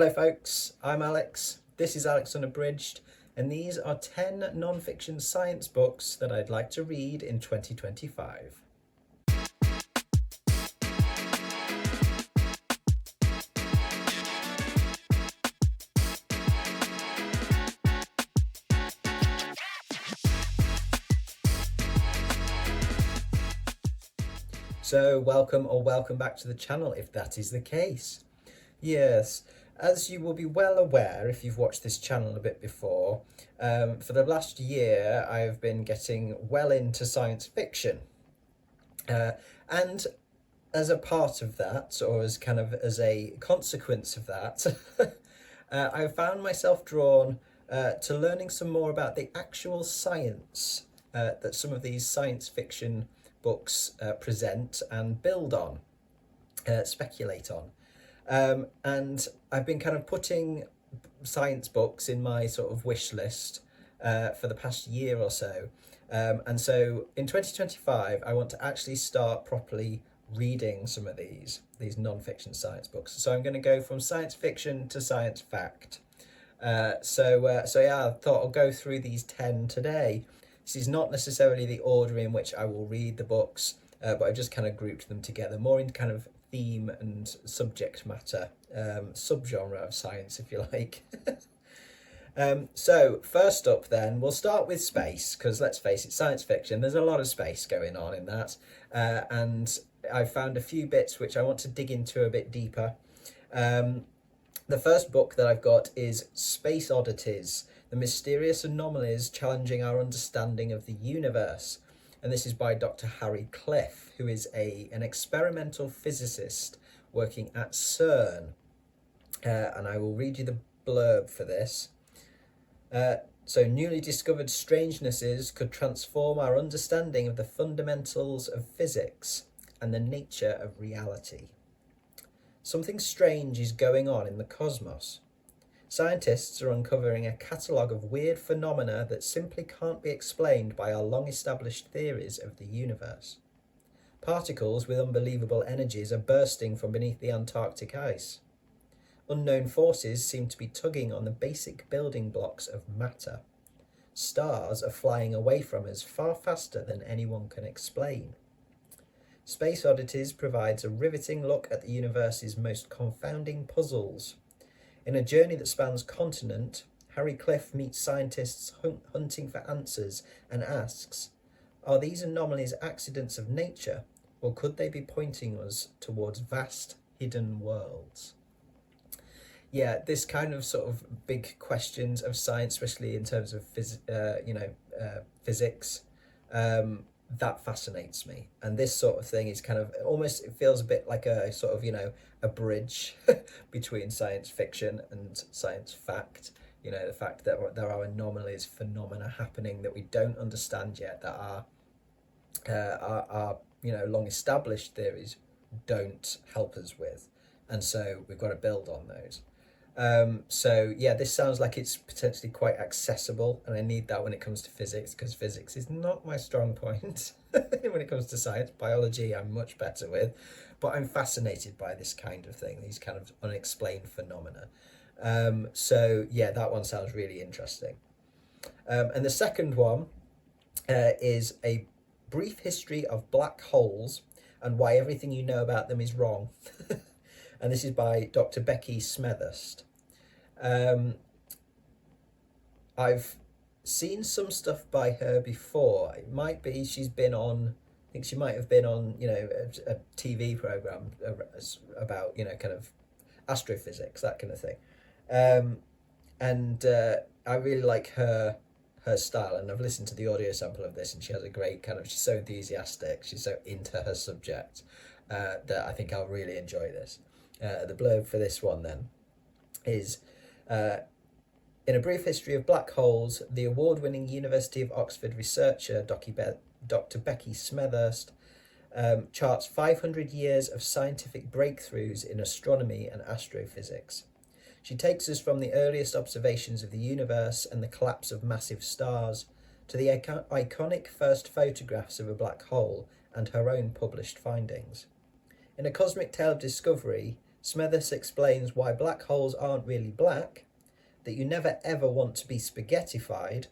Hello folks, I'm Alex, this is Alex Unabridged, and these are 10 non-fiction science books that I'd like to read in 2025. So welcome back to the channel if that is the case. Yes, as you will be well aware if you've watched this channel a bit before, for the last year I've been getting well into science fiction. And as a part of that, or as a consequence of that, I found myself drawn to learning some more about the actual science that some of these science fiction books present and build on, speculate on. And I've been kind of putting science books in my sort of wish list for the past year or so. And so in 2025, I want to actually start properly reading some of these non-fiction science books. So I'm going to go from science fiction to science fact. So yeah, I thought I'll go through these 10 today. This is not necessarily the order in which I will read the books, but I've just kind of grouped them together, more in kind of theme and subject matter, subgenre of science, if you like. So first up then, we'll start with space, because let's face it, science fiction, there's a lot of space going on in that. And I've found a few bits which I want to dig into a bit deeper. The first book that I've got is Space Oddities, the mysterious anomalies challenging our understanding of the universe. And this is by Dr. Harry Cliff, who is an experimental physicist working at CERN. And I will read you the blurb for this. So newly discovered strangenesses could transform our understanding of the fundamentals of physics and the nature of reality. Something strange is going on in the cosmos. Scientists are uncovering a catalogue of weird phenomena that simply can't be explained by our long-established theories of the universe. Particles with unbelievable energies are bursting from beneath the Antarctic ice. Unknown forces seem to be tugging on the basic building blocks of matter. Stars are flying away from us far faster than anyone can explain. Space Oddities provides a riveting look at the universe's most confounding puzzles. In a journey that spans continent, Harry Cliff meets scientists hunting for answers and asks, are these anomalies accidents of nature, or could they be pointing us towards vast hidden worlds? Yeah, this kind of sort of big questions of science, especially in terms of physics, that fascinates me. And this sort of thing is kind of almost, it feels a bit like a sort of, a bridge between science fiction and science fact. The fact that there are anomalies, phenomena happening that we don't understand yet, that our long established theories don't help us with. And so we've got to build on those. So yeah, this sounds like it's potentially quite accessible, and I need that when it comes to physics, because physics is not my strong point when it comes to science. Biology I'm much better with, but I'm fascinated by this kind of thing, these kind of unexplained phenomena. So yeah, that one sounds really interesting. And the second one is A Brief History of Black Holes and Why Everything You Know About Them Is Wrong. And this is by Dr. Becky Smethurst. I've seen some stuff by her before. It might be she's been on, I think she might have been on, a TV program about, kind of astrophysics, that kind of thing. And I really like her style, and I've listened to the audio sample of this, and she has a great she's so enthusiastic, she's so into her subject, that I think I'll really enjoy this. The blurb for this one then is, in A Brief History of Black Holes, the award-winning University of Oxford researcher Dr. Becky Smethurst charts 500 years of scientific breakthroughs in astronomy and astrophysics. She takes us from the earliest observations of the universe and the collapse of massive stars to the iconic first photographs of a black hole and her own published findings. In A Cosmic Tale of Discovery, Smethurst explains why black holes aren't really black, that you never ever want to be spaghettified,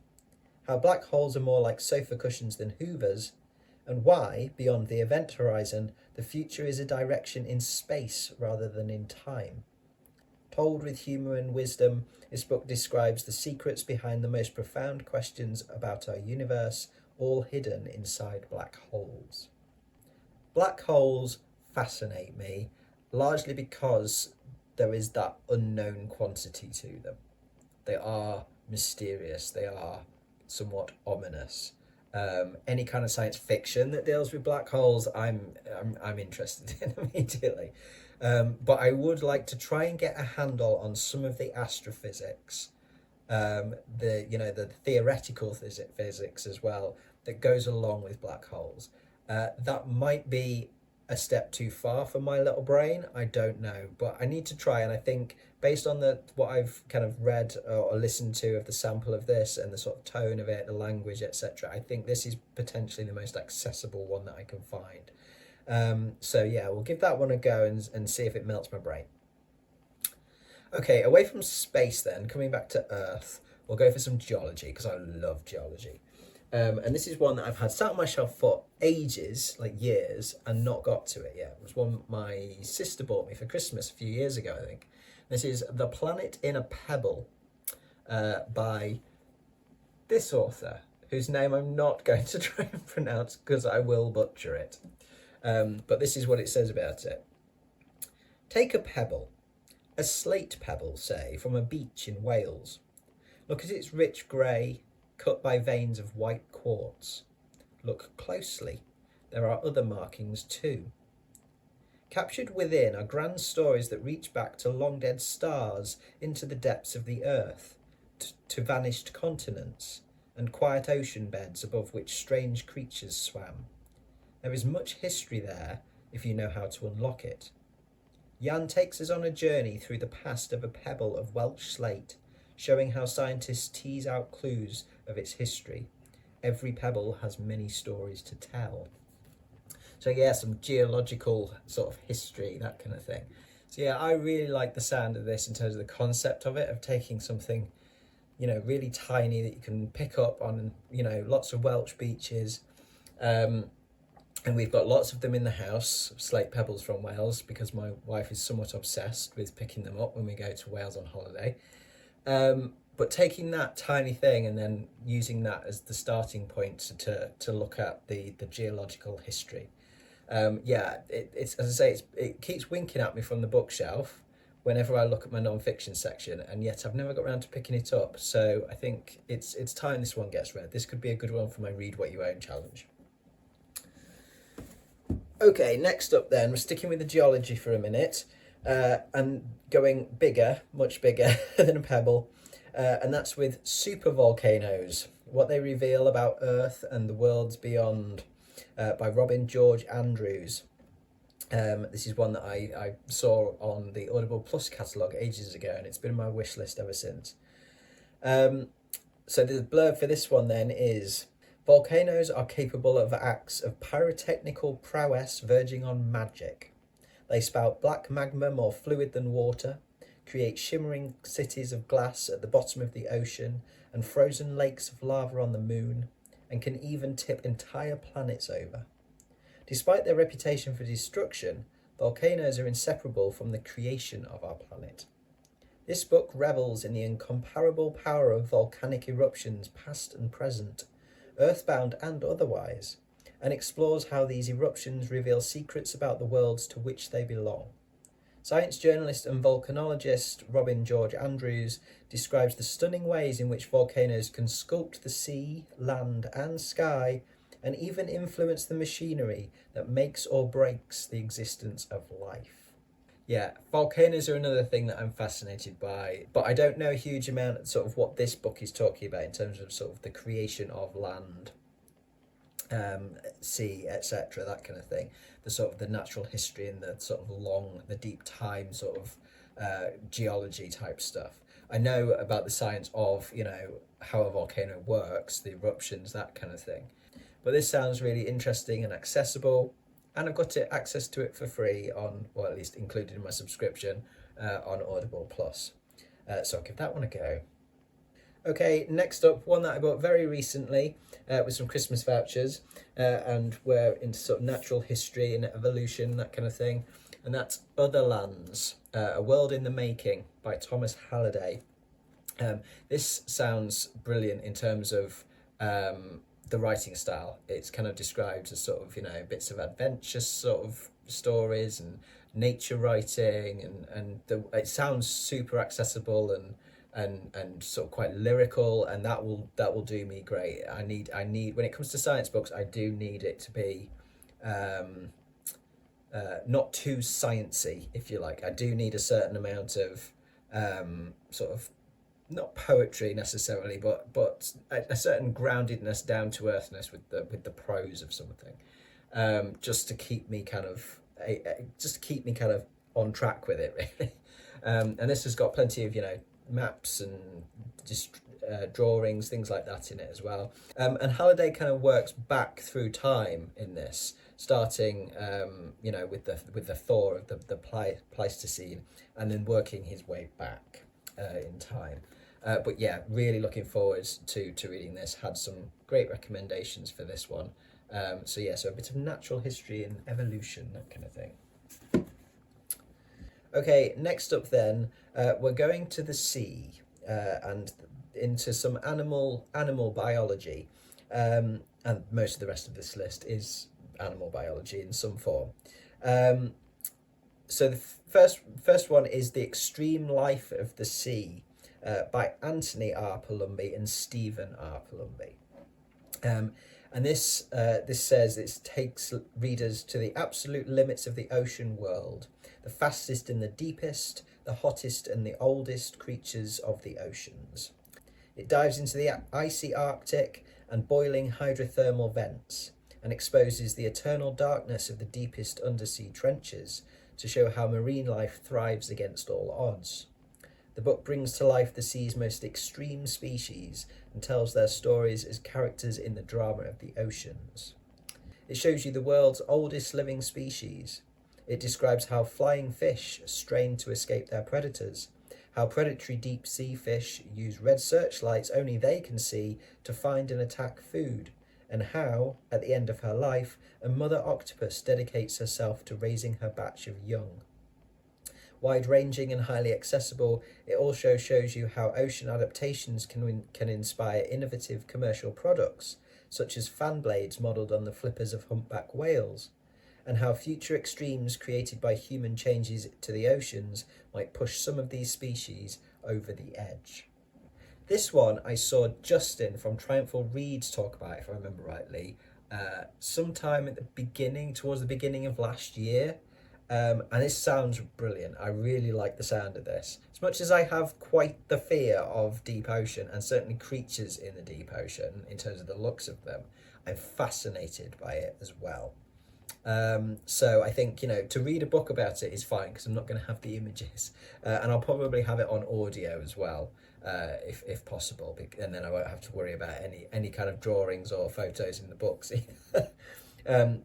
how black holes are more like sofa cushions than hoovers, and why, beyond the event horizon, the future is a direction in space rather than in time. Told with humour and wisdom, this book describes the secrets behind the most profound questions about our universe, all hidden inside black holes. Black holes fascinate me, largely because there is that unknown quantity to them. They are mysterious, they are somewhat ominous. Any kind of science fiction that deals with black holes, I'm interested in immediately. But I would like to try and get a handle on some of the astrophysics, the theoretical physics as well that goes along with black holes. That might be a step too far for my little brain. I don't know, but I need to try. And I think based on what I've kind of read or listened to of the sample of this and the sort of tone of it, the language, etc., I think this is potentially the most accessible one that I can find. So yeah, we'll give that one a go and see if it melts my brain. Okay, away from space then, coming back to Earth, we'll go for some geology because I love geology. And this is one that I've had sat on my shelf for ages, like years, and not got to it yet. It was one my sister bought me for Christmas a few years ago, I think. This is The Planet in a Pebble by this author, whose name I'm not going to try and pronounce because I will butcher it. But this is what it says about it. Take a pebble, a slate pebble, say, from a beach in Wales. Look at its rich grey, cut by veins of white quartz. Look closely. There are other markings too. Captured within are grand stories that reach back to long-dead stars, into the depths of the earth, to vanished continents, and quiet ocean beds above which strange creatures swam. There is much history there, if you know how to unlock it. Jan takes us on a journey through the past of a pebble of Welsh slate, showing how scientists tease out clues of its history. Every pebble has many stories to tell. So yeah, some geological sort of history, that kind of thing. So yeah, I really like the sound of this in terms of the concept of it, of taking something, really tiny that you can pick up on, lots of Welsh beaches. And we've got lots of them in the house, slate pebbles from Wales, because my wife is somewhat obsessed with picking them up when we go to Wales on holiday. But taking that tiny thing and then using that as the starting point to look at the geological history. It's as I say, it keeps winking at me from the bookshelf whenever I look at my non-fiction section, and yet I've never got around to picking it up. So I think it's time this one gets read. This could be a good one for my Read What You Own challenge. Okay, next up then, we're sticking with the geology for a minute, and going bigger, much bigger than a pebble, and that's with supervolcanoes, what they reveal about Earth and the worlds beyond, by Robin George Andrews. This is one that I saw on the Audible Plus catalogue ages ago, and it's been on my wish list ever since. So the blurb for this one then is: volcanoes are capable of acts of pyrotechnical prowess verging on magic. They spout black magma more fluid than water, create shimmering cities of glass at the bottom of the ocean and frozen lakes of lava on the moon, and can even tip entire planets over. Despite their reputation for destruction, volcanoes are inseparable from the creation of our planet. This book revels in the incomparable power of volcanic eruptions, past and present, earthbound and otherwise, and explores how these eruptions reveal secrets about the worlds to which they belong. Science journalist and volcanologist Robin George Andrews describes the stunning ways in which volcanoes can sculpt the sea, land, and sky, and even influence the machinery that makes or breaks the existence of life. Yeah, volcanoes are another thing that I'm fascinated by, but I don't know a huge amount of sort of what this book is talking about in terms of sort of the creation of land, sea, etc., that kind of thing. The sort of the natural history and the sort of the deep time sort of geology type stuff. I know about the science of, how a volcano works, the eruptions, that kind of thing. But this sounds really interesting and accessible. and I've got access to it for free on, or at least included in my subscription on Audible Plus. So I'll give that one a go. Okay, next up, one that I bought very recently with some Christmas vouchers, and we're into sort of natural history and evolution, that kind of thing, and that's Other Lands, A World in the Making by Thomas Halliday. This sounds brilliant in terms of the writing style. It's kind of described as sort of, bits of adventure sort of stories and nature writing, and it sounds super accessible and sort of quite lyrical, and that will do me great. I need when it comes to science books, I do need it to be not too sciencey, if you like. I do need a certain amount of sort of, not poetry necessarily, but a certain groundedness, down to earthness with the prose of something, just to keep me kind of on track with it, really. And this has got plenty of maps and just drawings, things like that in it as well. And Halliday kind of works back through time in this, starting with the thaw of the Pleistocene, and then working his way back in time. But yeah, really looking forward to reading this. Had some great recommendations for this one. So a bit of natural history and evolution, that kind of thing. Okay, next up then, we're going to the sea and into some animal biology, and most of the rest of this list is animal biology in some form. So the first one is The Extreme Life of the Sea by Anthony R. Palumbi and Stephen R. Palumbi. And this says it takes readers to the absolute limits of the ocean world, the fastest and the deepest, the hottest and the oldest creatures of the oceans. It dives into the icy Arctic and boiling hydrothermal vents, and exposes the eternal darkness of the deepest undersea trenches to show how marine life thrives against all odds. The book brings to life the sea's most extreme species and tells their stories as characters in the drama of the oceans. It shows you the world's oldest living species. It describes how flying fish strain to escape their predators, how predatory deep sea fish use red searchlights only they can see to find and attack food, and how, at the end of her life, a mother octopus dedicates herself to raising her batch of young. Wide-ranging and highly accessible, it also shows you how ocean adaptations can inspire innovative commercial products, such as fan blades modelled on the flippers of humpback whales, and how future extremes created by human changes to the oceans might push some of these species over the edge. This one I saw Justin from Triumphal Read talk about, if I remember rightly, sometime towards the beginning of last year. And this sounds brilliant. I really like the sound of this. As much as I have quite the fear of deep ocean, and certainly creatures in the deep ocean in terms of the looks of them, I'm fascinated by it as well. So I think, to read a book about it is fine because I'm not going to have the images, and I'll probably have it on audio as well, if possible, and then I won't have to worry about any kind of drawings or photos in the books either.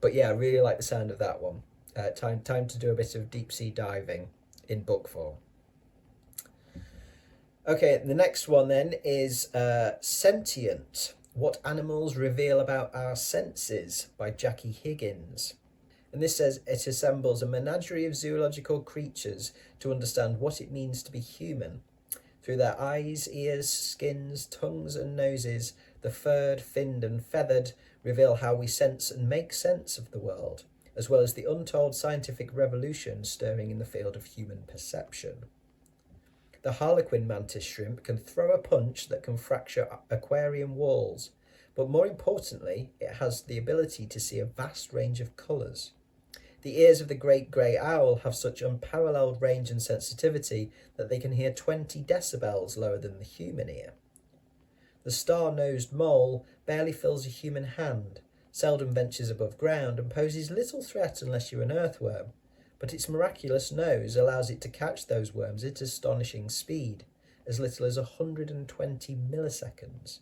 But yeah, I really like the sound of that one. Time to do a bit of deep sea diving in book form. Okay, the next one then is Sentient, What Animals Reveal About Our Senses by Jackie Higgins. And this says it assembles a menagerie of zoological creatures to understand what it means to be human. Through their eyes, ears, skins, tongues and noses, the furred, finned and feathered reveal how we sense and make sense of the world, as well as the untold scientific revolution stirring in the field of human perception. The harlequin mantis shrimp can throw a punch that can fracture aquarium walls, but more importantly, it has the ability to see a vast range of colours. The ears of the great grey owl have such unparalleled range and sensitivity that they can hear 20 decibels lower than the human ear. The star-nosed mole barely fills a human hand, seldom ventures above ground, and poses little threat unless you're an earthworm, but its miraculous nose allows it to catch those worms at astonishing speed, as little as 120 milliseconds.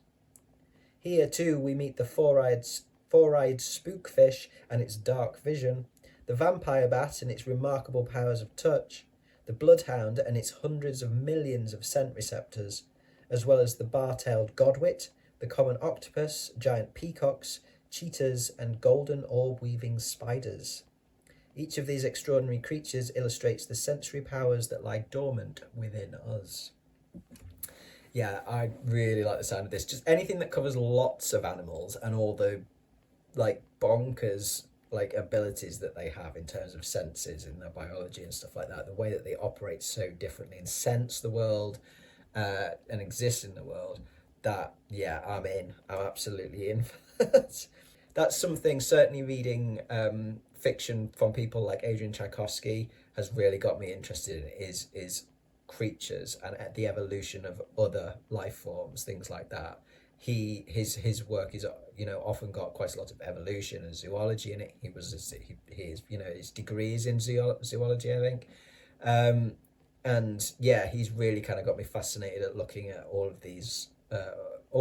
Here too we meet the four-eyed spookfish and its dark vision, the vampire bat and its remarkable powers of touch, the bloodhound and its hundreds of millions of scent receptors, as well as the bar-tailed godwit, the common octopus, giant peacocks, cheetahs, and golden orb-weaving spiders. Each of these extraordinary creatures illustrates the sensory powers that lie dormant within us. Yeah, I really like the sound of this. Just anything that covers lots of animals and all the like bonkers like abilities that they have in terms of senses and their biology and stuff like that. The way that they operate so differently and sense the world and exist in the world. That, yeah, I'm in. I'm absolutely in for that. That's something, certainly reading fiction from people like Adrian Tchaikovsky has really got me interested in, is creatures and the evolution of other life forms, things like that. His work is often got quite a lot of evolution and zoology in it. His degree is in zoology, I think. And yeah, he's really kind of got me fascinated at looking at all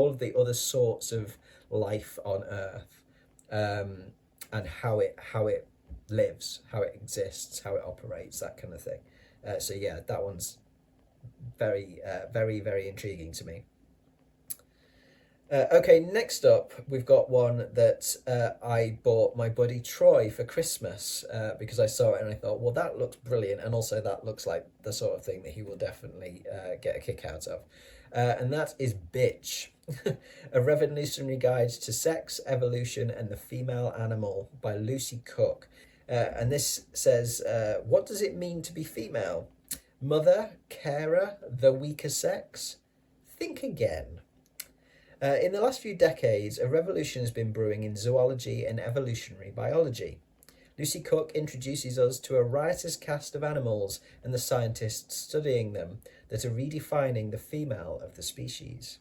of the other sorts of life on Earth, and how it lives, how it exists, how it operates, that kind of thing. So yeah, that one's very, very intriguing to me. Okay, next up, we've got one that I bought my buddy Troy for Christmas because I saw it and I thought, well, that looks brilliant, and also that looks like the sort of thing that he will definitely get a kick out of. And that is Bitch, A Revolutionary Guide to Sex, Evolution, and the Female Animal by Lucy Cook. And this says, what does it mean to be female? Mother, carer, the weaker sex? Think again. In the last few decades, a revolution has been brewing in zoology and evolutionary biology. Lucy Cook introduces us to a riotous cast of animals and the scientists studying them that are redefining the female of the species.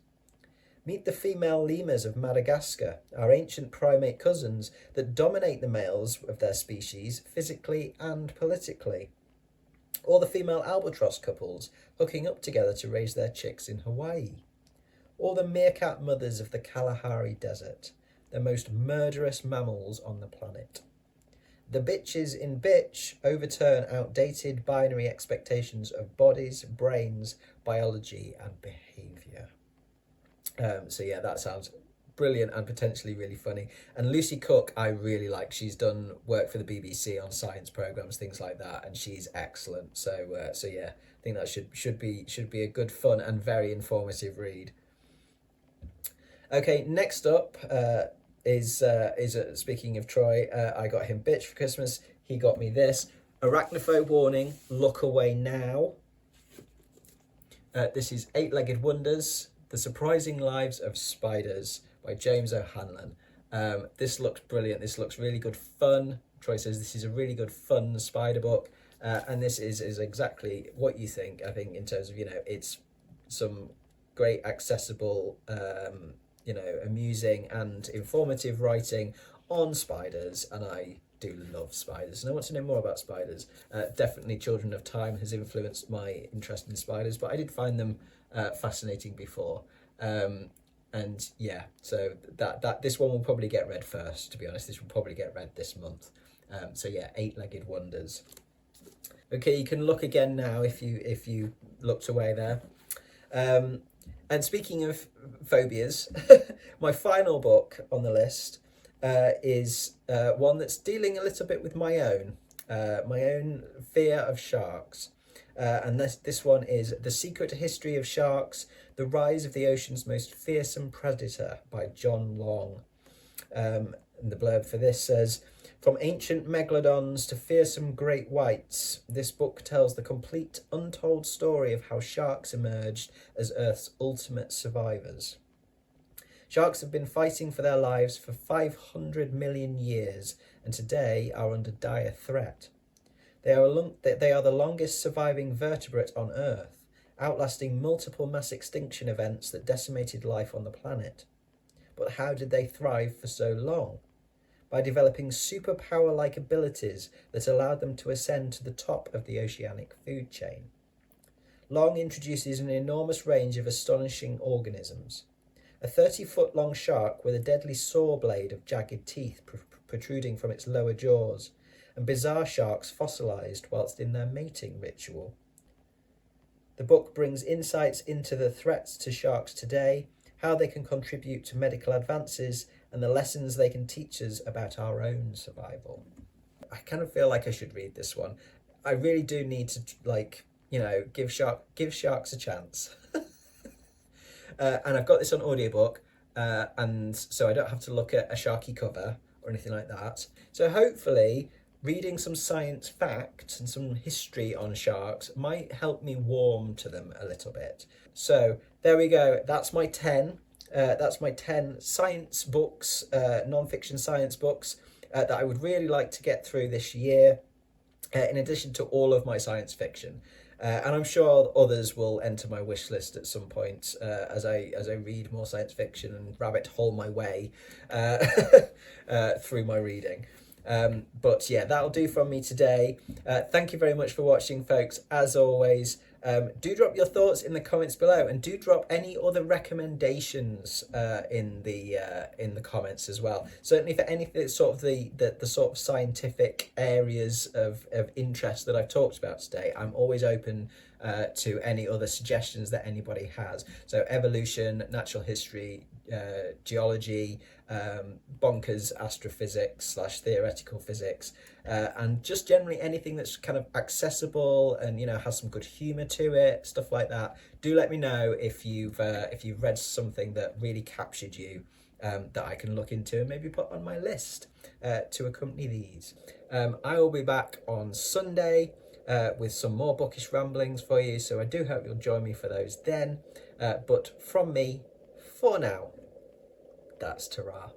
Meet the female lemurs of Madagascar, our ancient primate cousins that dominate the males of their species physically and politically. Or the female albatross couples hooking up together to raise their chicks in Hawaii. Or the meerkat mothers of the Kalahari Desert, the most murderous mammals on the planet. The bitches in Bitch overturn outdated binary expectations of bodies, brains, biology, and behaviour. So yeah, that sounds brilliant and potentially really funny. And Lucy Cook, I really like. She's done work for the BBC on science programmes, things like that, and she's excellent. So yeah, I think that should be a good, fun, and very informative read. Okay, next up is speaking of Troy, I got him Bitch for Christmas. He got me this. Arachnophobe warning, look away now. This is Eight-Legged Wonders, The Surprising Lives of Spiders by James O'Hanlon. This looks brilliant. This looks really good fun. Troy says this is a really good fun spider book. And this is exactly what you think. I think in terms of, it's some great accessible, amusing and informative writing on spiders, and I do love spiders and I want to know more about spiders. Definitely Children of Time has influenced my interest in spiders, but I did find them fascinating before. And yeah, so that this one will probably get read first, to be honest. This will probably get read this month. So yeah, Eight-Legged Wonders. Okay, you can look again now if you looked away there. And speaking of phobias, my final book on the list is one that's dealing a little bit with my own fear of sharks. And this one is The Secret History of Sharks, The Rise of the Ocean's Most Fearsome Predator by John Long. And the blurb for this says, from ancient megalodons to fearsome great whites, this book tells the complete, untold story of how sharks emerged as Earth's ultimate survivors. Sharks have been fighting for their lives for 500 million years and today are under dire threat. They are the longest surviving vertebrate on Earth, outlasting multiple mass extinction events that decimated life on the planet. But how did they thrive for so long? By developing superpower-like abilities that allowed them to ascend to the top of the oceanic food chain. Long introduces an enormous range of astonishing organisms. A 30-foot-long shark with a deadly saw blade of jagged teeth protruding from its lower jaws, and bizarre sharks fossilised whilst in their mating ritual. The book brings insights into the threats to sharks today, how they can contribute to medical advances, and the lessons they can teach us about our own survival. I kind of feel like I should read this one. I really do need to, like, you know, give sharks a chance. And I've got this on audiobook, and so I don't have to look at a sharky cover or anything like that. So hopefully reading some science facts and some history on sharks might help me warm to them a little bit. So there we go. That's my 10. That's my 10 science books, non-fiction science books that I would really like to get through this year, in addition to all of my science fiction. And I'm sure others will enter my wish list at some point as I read more science fiction and rabbit hole my way through my reading. But yeah, that'll do from me today. Thank you very much for watching, folks. As always, do drop your thoughts in the comments below, and do drop any other recommendations in the comments as well. Certainly for anything sort of the sort of scientific areas of interest that I've talked about today, I'm always open to any other suggestions that anybody has. So evolution, natural history, geology, bonkers astrophysics / theoretical physics, and just generally anything that's kind of accessible and, you know, has some good humor to it, stuff like that. Do let me know if you've read something that really captured you, that I can look into and maybe put on my list to accompany these. I will be back on Sunday with some more bookish ramblings for you, so I do hope you'll join me for those then. But from me, for now, that's ta-ra.